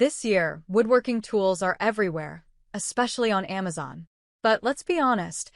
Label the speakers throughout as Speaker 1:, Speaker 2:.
Speaker 1: This year, woodworking tools are everywhere, especially on Amazon. But let's be honest,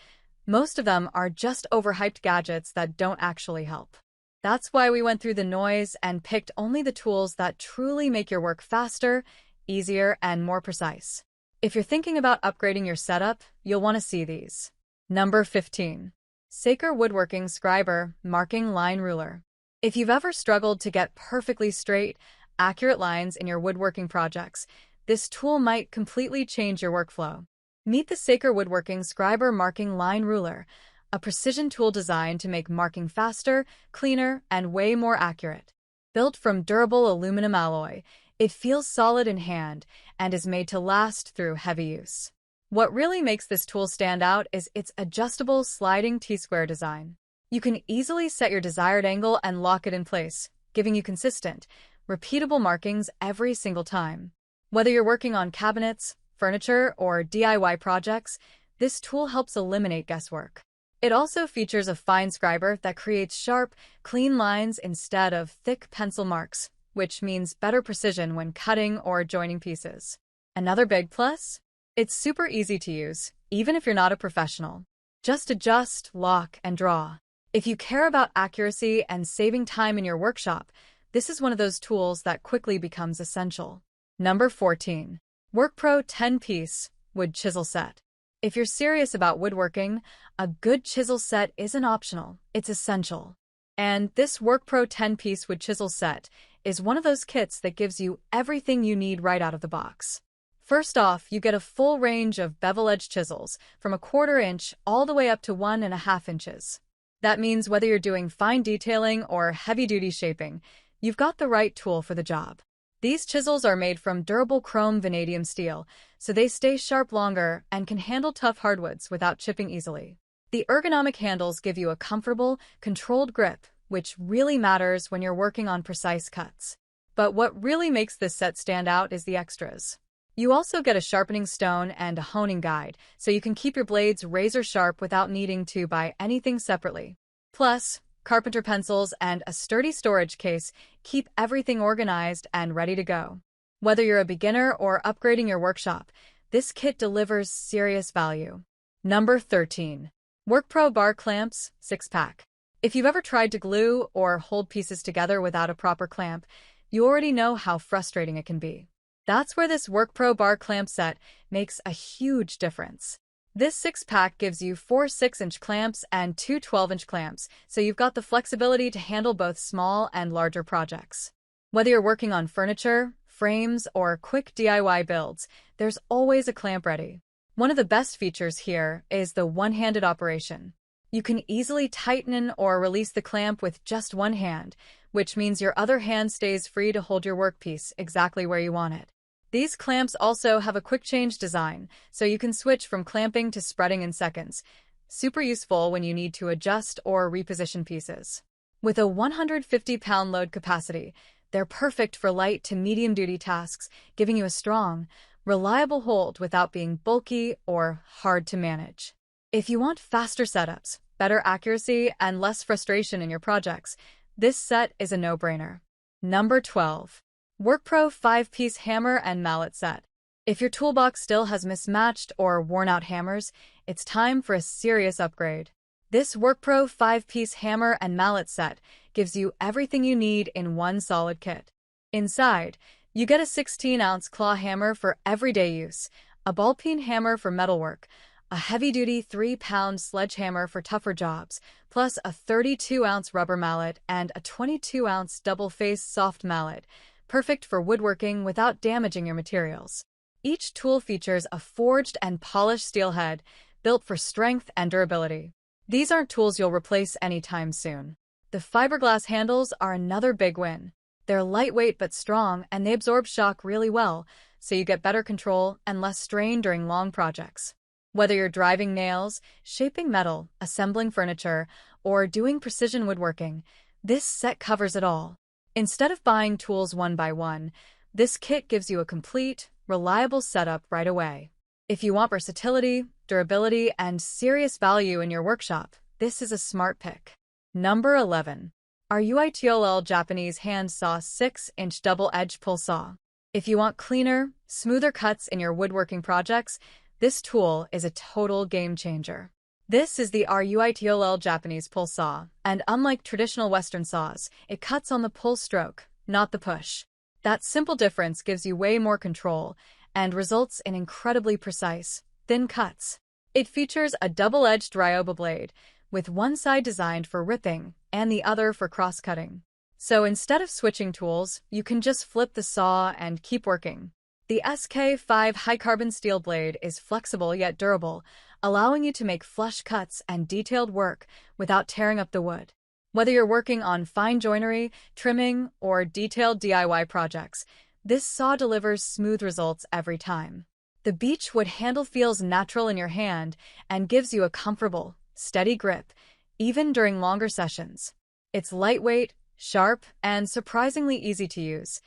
Speaker 1: most of them are just overhyped gadgets that don't actually help. That's why we went through the noise and picked only the tools that truly make your work faster, easier, and more precise. If you're thinking about upgrading your setup, you'll want to see these. Number 15. Saker Woodworking Scriber Marking Line Ruler. If you've ever struggled to get perfectly straight, accurate lines in your woodworking projects, this tool might completely change your workflow. Meet the Saker Woodworking Scriber Marking Line Ruler, a precision tool designed to make marking faster, cleaner, and way more accurate. Built from durable aluminum alloy, it feels solid in hand and is made to last through heavy use. What really makes this tool stand out is its adjustable sliding T-square design. You can easily set your desired angle and lock it in place, giving you consistent, repeatable markings every single time. Whether you're working on cabinets, furniture, or DIY projects, this tool helps eliminate guesswork. It also features a fine scriber that creates sharp, clean lines instead of thick pencil marks, which means better precision when cutting or joining pieces. Another big plus? It's super easy to use, even if you're not a professional. Just adjust, lock, and draw. If you care about accuracy and saving time in your workshop, this is one of those tools that quickly becomes essential. Number 14. WorkPro 10-piece Wood Chisel Set. If you're serious about woodworking, a good chisel set isn't optional, it's essential. And this WorkPro 10-piece wood chisel set is one of those kits that gives you everything you need right out of the box. First off, you get a full range of bevel-edge chisels from 1/4 inch all the way up to 1.5 inches. That means whether you're doing fine detailing or heavy-duty shaping, you've got the right tool for the job. These chisels are made from durable chrome vanadium steel, so they stay sharp longer and can handle tough hardwoods without chipping easily. The ergonomic handles give you a comfortable, controlled grip, which really matters when you're working on precise cuts. But what really makes this set stand out is the extras. You also get a sharpening stone and a honing guide, so you can keep your blades razor sharp without needing to buy anything separately. Plus, carpenter pencils and a sturdy storage case keep everything organized and ready to go. Whether you're a beginner or upgrading your workshop, this kit delivers serious value. Number 13. WorkPro Bar Clamps 6-pack. If you've ever tried to glue or hold pieces together without a proper clamp, you already know how frustrating it can be. That's where this WorkPro Bar Clamp set makes a huge difference. This 6-pack gives you 4 6-inch clamps and 2 12-inch clamps, so you've got the flexibility to handle both small and larger projects. Whether you're working on furniture, frames, or quick DIY builds, there's always a clamp ready. One of the best features here is the one-handed operation. You can easily tighten or release the clamp with just one hand, which means your other hand stays free to hold your workpiece exactly where you want it. These clamps also have a quick change design, so you can switch from clamping to spreading in seconds. Super useful when you need to adjust or reposition pieces. With a 150-pound load capacity, they're perfect for light to medium-duty tasks, giving you a strong, reliable hold without being bulky or hard to manage. If you want faster setups, better accuracy, and less frustration in your projects, this set is a no-brainer. Number 12. WorkPro 5-piece Hammer and Mallet Set. If your toolbox still has mismatched or worn-out hammers, it's time for a serious upgrade. This WorkPro 5-piece Hammer and Mallet Set gives you everything you need in one solid kit. Inside, you get a 16-ounce claw hammer for everyday use, a ball-peen hammer for metalwork, a heavy-duty 3-pound sledgehammer for tougher jobs, plus a 32-ounce rubber mallet and a 22-ounce double-face soft mallet, perfect for woodworking without damaging your materials. Each tool features a forged and polished steel head, built for strength and durability. These aren't tools you'll replace anytime soon. The fiberglass handles are another big win. They're lightweight but strong, and they absorb shock really well, so you get better control and less strain during long projects. Whether you're driving nails, shaping metal, assembling furniture, or doing precision woodworking, this set covers it all. Instead of buying tools one by one, this kit gives you a complete, reliable setup right away. If you want versatility, durability, and serious value in your workshop, this is a smart pick. Number 11. Ruitool Japanese Hand Saw 6-inch Double-Edge Pull Saw. If you want cleaner, smoother cuts in your woodworking projects, this tool is a total game changer. This is the Ruitool Japanese pull saw, and unlike traditional Western saws, it cuts on the pull stroke, not the push. That simple difference gives you way more control and results in incredibly precise, thin cuts. It features a double-edged Ryoba blade, with one side designed for ripping and the other for cross-cutting. So instead of switching tools, you can just flip the saw and keep working. The SK5 high-carbon steel blade is flexible yet durable, allowing you to make flush cuts and detailed work without tearing up the wood. Whether you're working on fine joinery, trimming, or detailed DIY projects, this saw delivers smooth results every time. The beechwood handle feels natural in your hand and gives you a comfortable, steady grip, even during longer sessions. It's lightweight, sharp, and surprisingly easy to use,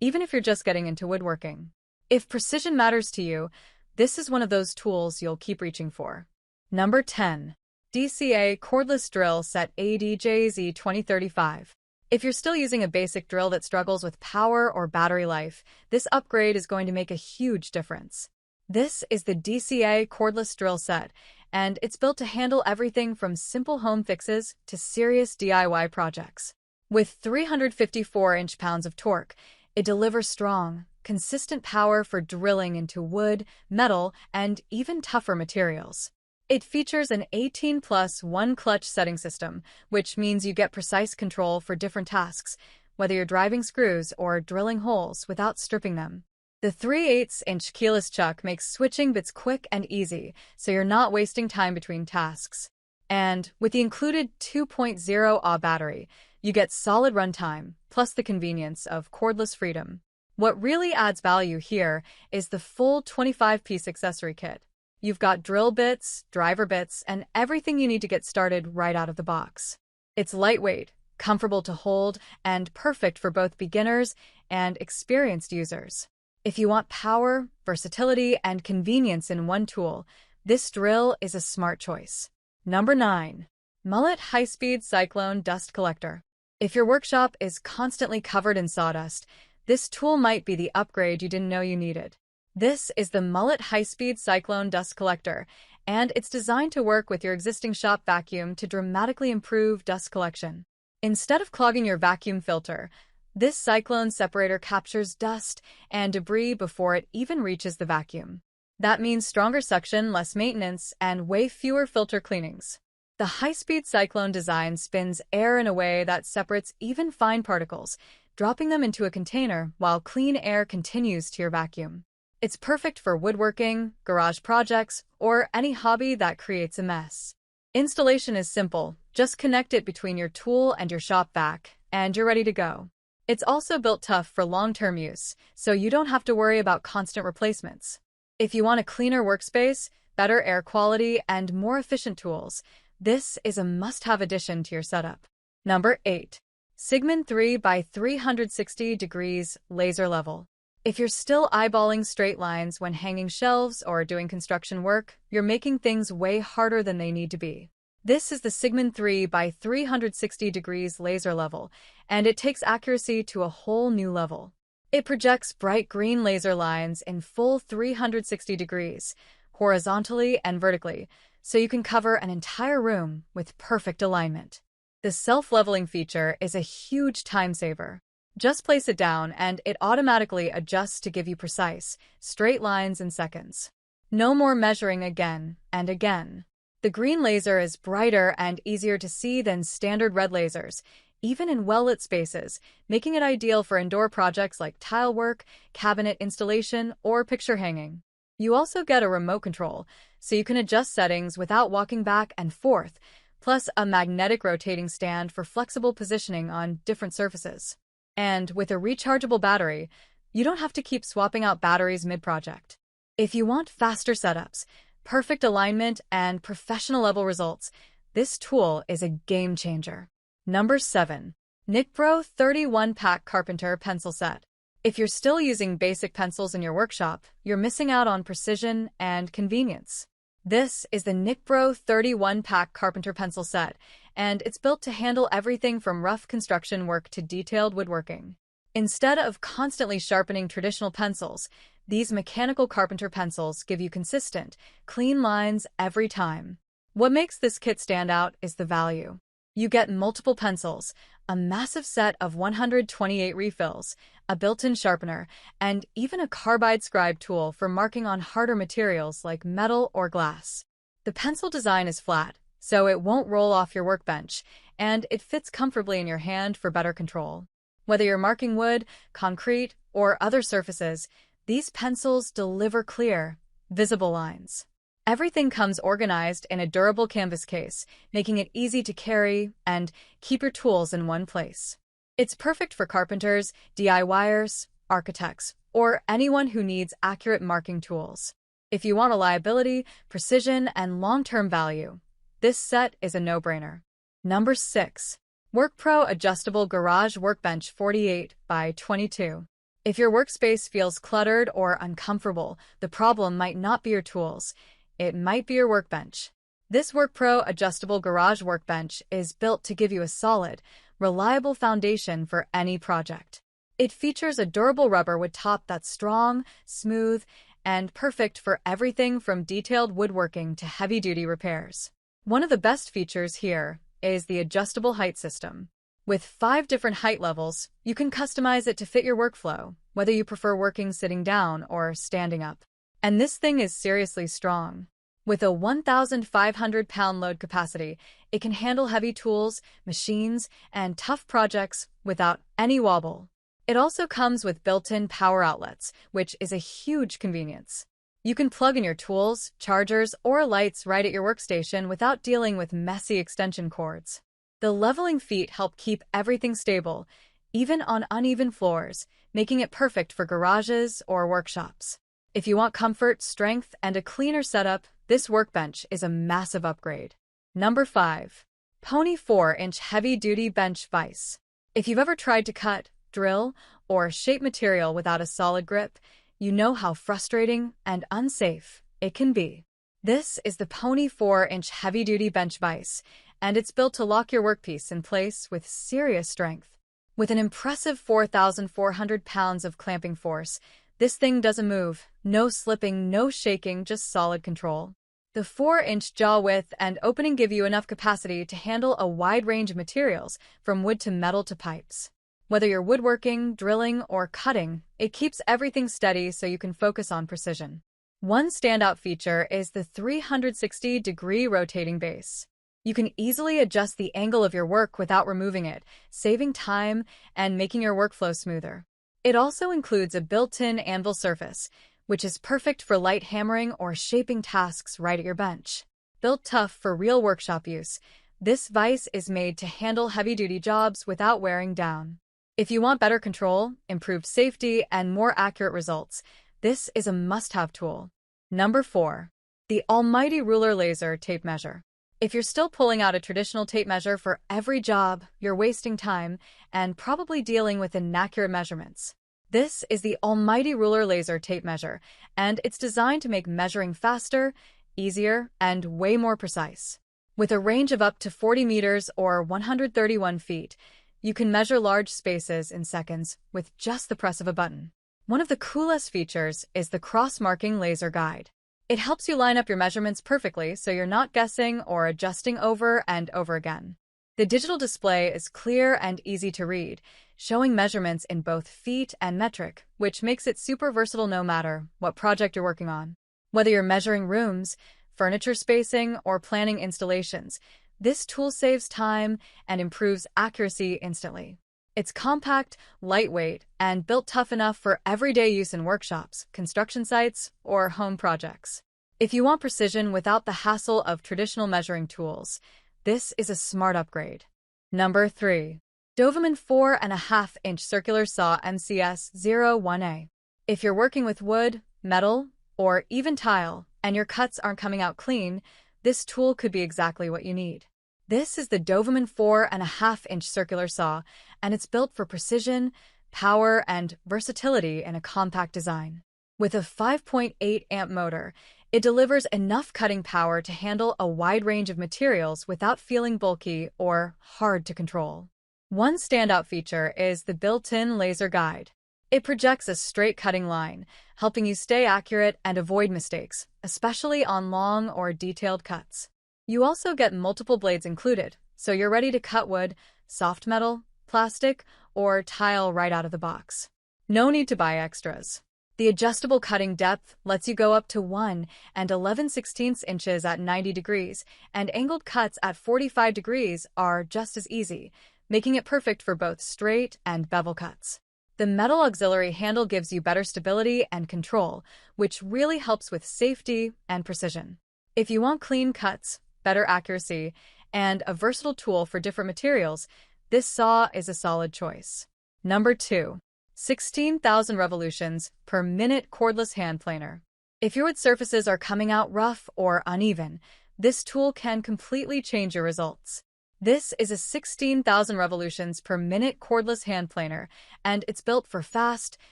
Speaker 1: even if you're just getting into woodworking. If precision matters to you, this is one of those tools you'll keep reaching for. Number 10. DCA Cordless Drill Set ADJZ 2035. If you're still using a basic drill that struggles with power or battery life, this upgrade is going to make a huge difference. This is the DCA Cordless Drill Set, and it's built to handle everything from simple home fixes to serious DIY projects. With 354 inch-pounds of torque, it delivers strong, consistent power for drilling into wood, metal, and even tougher materials. It features an 18+1 clutch setting system, which means you get precise control for different tasks, whether you're driving screws or drilling holes without stripping them. The 3/8-inch keyless chuck makes switching bits quick and easy, so you're not wasting time between tasks. And with the included 2.0 Ah battery, you get solid runtime, plus the convenience of cordless freedom. What really adds value here is the full 25-piece accessory kit. You've got drill bits, driver bits, and everything you need to get started right out of the box. It's lightweight, comfortable to hold, and perfect for both beginners and experienced users. If you want power, versatility, and convenience in one tool, this drill is a smart choice. Number 9. Mullet High-Speed Cyclone Dust Collector. If your workshop is constantly covered in sawdust, this tool might be the upgrade you didn't know you needed. This is the Mullet High-Speed Cyclone Dust Collector, and it's designed to work with your existing shop vacuum to dramatically improve dust collection. Instead of clogging your vacuum filter, this cyclone separator captures dust and debris before it even reaches the vacuum. That means stronger suction, less maintenance, and way fewer filter cleanings. The high-speed cyclone design spins air in a way that separates even fine particles, dropping them into a container while clean air continues to your vacuum. It's perfect for woodworking, garage projects, or any hobby that creates a mess. Installation is simple. Just connect it between your tool and your shop vac, and you're ready to go. It's also built tough for long-term use, so you don't have to worry about constant replacements. If you want a cleaner workspace, better air quality, and more efficient tools, this is a must-have addition to your setup. Number 8. Sigman 3x360 degrees Laser Level. If you're still eyeballing straight lines when hanging shelves or doing construction work, you're making things way harder than they need to be. This is the Sigman 3x360 degrees Laser Level, and it takes accuracy to a whole new level. It projects bright green laser lines in full 360 degrees, horizontally and vertically, so you can cover an entire room with perfect alignment. The self-leveling feature is a huge time saver. Just place it down and it automatically adjusts to give you precise, straight lines in seconds. No more measuring again and again. The green laser is brighter and easier to see than standard red lasers, even in well-lit spaces, making it ideal for indoor projects like tile work, cabinet installation, or picture hanging. You also get a remote control, so you can adjust settings without walking back and forth, plus a magnetic rotating stand for flexible positioning on different surfaces. And with a rechargeable battery, you don't have to keep swapping out batteries mid-project. If you want faster setups, perfect alignment, and professional-level results, this tool is a game changer. Number 7. Nickro 31-Pack Carpenter Pencil Set. If you're still using basic pencils in your workshop, you're missing out on precision and convenience. This is the Nickro 31-Pack Carpenter Pencil Set, and it's built to handle everything from rough construction work to detailed woodworking. Instead of constantly sharpening traditional pencils, these mechanical carpenter pencils give you consistent, clean lines every time. What makes this kit stand out is the value. You get multiple pencils, a massive set of 128 refills, a built-in sharpener, and even a carbide scribe tool for marking on harder materials like metal or glass. The pencil design is flat, so it won't roll off your workbench, and it fits comfortably in your hand for better control. Whether you're marking wood, concrete, or other surfaces, these pencils deliver clear, visible lines. Everything comes organized in a durable canvas case, making it easy to carry and keep your tools in one place. It's perfect for carpenters, DIYers, architects, or anyone who needs accurate marking tools. If you want reliability, precision, and long-term value, this set is a no-brainer. Number 6. WorkPro Adjustable Garage Workbench 48 by 22. If your workspace feels cluttered or uncomfortable, the problem might not be your tools. It might be your workbench. This WorkPro Adjustable Garage Workbench is built to give you a solid, reliable foundation for any project. It features a durable rubber wood top that's strong, smooth, and perfect for everything from detailed woodworking to heavy-duty repairs. One of the best features here is the adjustable height system. With 5 different height levels, you can customize it to fit your workflow, whether you prefer working sitting down or standing up. And this thing is seriously strong. With a 1,500-pound load capacity, it can handle heavy tools, machines, and tough projects without any wobble. It also comes with built-in power outlets, which is a huge convenience. You can plug in your tools, chargers, or lights right at your workstation without dealing with messy extension cords. The leveling feet help keep everything stable, even on uneven floors, making it perfect for garages or workshops. If you want comfort, strength, and a cleaner setup, this workbench is a massive upgrade. Number 5. Pony 4-inch Heavy-Duty Bench Vise. If you've ever tried to cut, drill, or shape material without a solid grip, you know how frustrating and unsafe it can be. This is the Pony 4-inch Heavy-Duty Bench Vise, and it's built to lock your workpiece in place with serious strength. With an impressive 4,400 pounds of clamping force, this thing doesn't move. No slipping, no shaking, just solid control. The 4-inch jaw width and opening give you enough capacity to handle a wide range of materials, from wood to metal to pipes. Whether you're woodworking, drilling, or cutting, it keeps everything steady so you can focus on precision. One standout feature is the 360-degree rotating base. You can easily adjust the angle of your work without removing it, saving time and making your workflow smoother. It also includes a built-in anvil surface, which is perfect for light hammering or shaping tasks right at your bench. Built tough for real workshop use, this vise is made to handle heavy-duty jobs without wearing down. If you want better control, improved safety, and more accurate results, this is a must-have tool. Number 4. The Almighty Ruler Laser Tape Measure. If you're still pulling out a traditional tape measure for every job, you're wasting time and probably dealing with inaccurate measurements. This is the Almighty Ruler Laser Tape Measure, and it's designed to make measuring faster, easier, and way more precise. With a range of up to 40 meters or 131 feet, you can measure large spaces in seconds with just the press of a button. One of the coolest features is the cross-marking laser guide. It helps you line up your measurements perfectly so you're not guessing or adjusting over and over again. The digital display is clear and easy to read, showing measurements in both feet and metric, which makes it super versatile no matter what project you're working on. Whether you're measuring rooms, furniture spacing, or planning installations, this tool saves time and improves accuracy instantly. It's compact, lightweight, and built tough enough for everyday use in workshops, construction sites, or home projects. If you want precision without the hassle of traditional measuring tools, this is a smart upgrade. Number 3. Dovamin 4.5-inch Circular Saw MCS01A. If you're working with wood, metal, or even tile, and your cuts aren't coming out clean, this tool could be exactly what you need. This is the Dovamin 4.5-inch circular saw, and it's built for precision, power, and versatility in a compact design. With a 5.8 amp motor, it delivers enough cutting power to handle a wide range of materials without feeling bulky or hard to control. One standout feature is the built-in laser guide. It projects a straight cutting line, helping you stay accurate and avoid mistakes, especially on long or detailed cuts. You also get multiple blades included, so you're ready to cut wood, soft metal, plastic, or tile right out of the box. No need to buy extras. The adjustable cutting depth lets you go up to 1 and 11/16 inches at 90 degrees, and angled cuts at 45 degrees are just as easy, making it perfect for both straight and bevel cuts. The metal auxiliary handle gives you better stability and control, which really helps with safety and precision. If you want clean cuts, better accuracy, and a versatile tool for different materials, this saw is a solid choice. Number 2. 16,000 revolutions per minute cordless hand planer. If your wood surfaces are coming out rough or uneven, this tool can completely change your results. This is a 16,000 revolutions per minute cordless hand planer, and it's built for fast,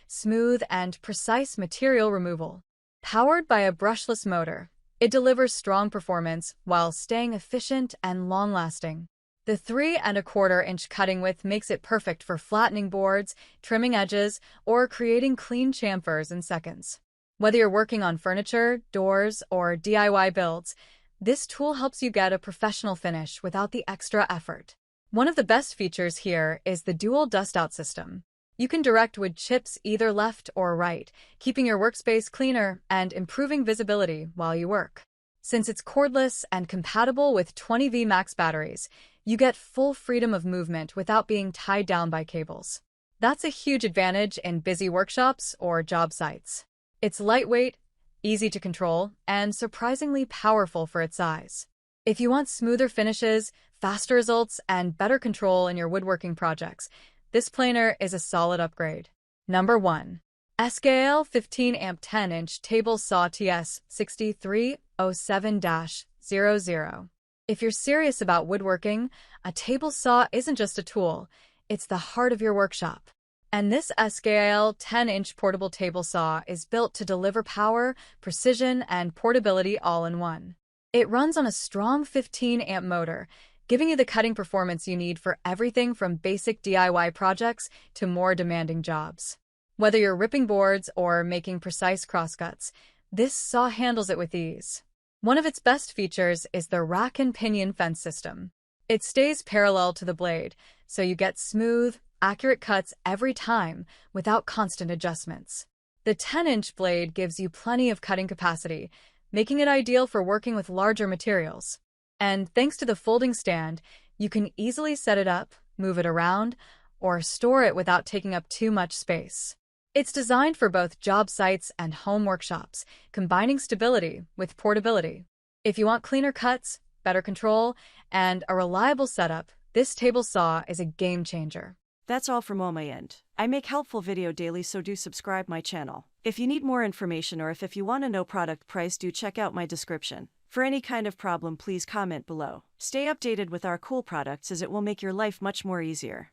Speaker 1: smooth, and precise material removal. Powered by a brushless motor, it delivers strong performance while staying efficient and long-lasting. The 3¼ inch cutting width makes it perfect for flattening boards, trimming edges, or creating clean chamfers in seconds. Whether you're working on furniture, doors, or DIY builds, this tool helps you get a professional finish without the extra effort. One of the best features here is the dual dust-out system. You can direct wood chips either left or right, keeping your workspace cleaner and improving visibility while you work. Since it's cordless and compatible with 20V max batteries, you get full freedom of movement without being tied down by cables. That's a huge advantage in busy workshops or job sites. It's lightweight, easy to control, and surprisingly powerful for its size. If you want smoother finishes, faster results, and better control in your woodworking projects, this planer is a solid upgrade. Number 1. SKL 15-amp 10-inch table saw TS 6307-00. If you're serious about woodworking, a table saw isn't just a tool, it's the heart of your workshop. And this SKL 10-inch portable table saw is built to deliver power, precision, and portability all in one. It runs on a strong 15-amp motor, giving you the cutting performance you need for everything from basic DIY projects to more demanding jobs. Whether you're ripping boards or making precise crosscuts, this saw handles it with ease. One of its best features is the rack and pinion fence system. It stays parallel to the blade, so you get smooth, accurate cuts every time without constant adjustments. The 10-inch blade gives you plenty of cutting capacity, making it ideal for working with larger materials. And thanks to the folding stand, you can easily set it up, move it around, or store it without taking up too much space. It's designed for both job sites and home workshops, combining stability with portability. If you want cleaner cuts, better control, and a reliable setup, this table saw is a game changer.
Speaker 2: That's all from my end. I make helpful video daily, so do subscribe my channel. If you need more information or if you want to know product price, do check out my description. For any kind of problem, please comment below. Stay updated with our cool products as it will make your life much more easier.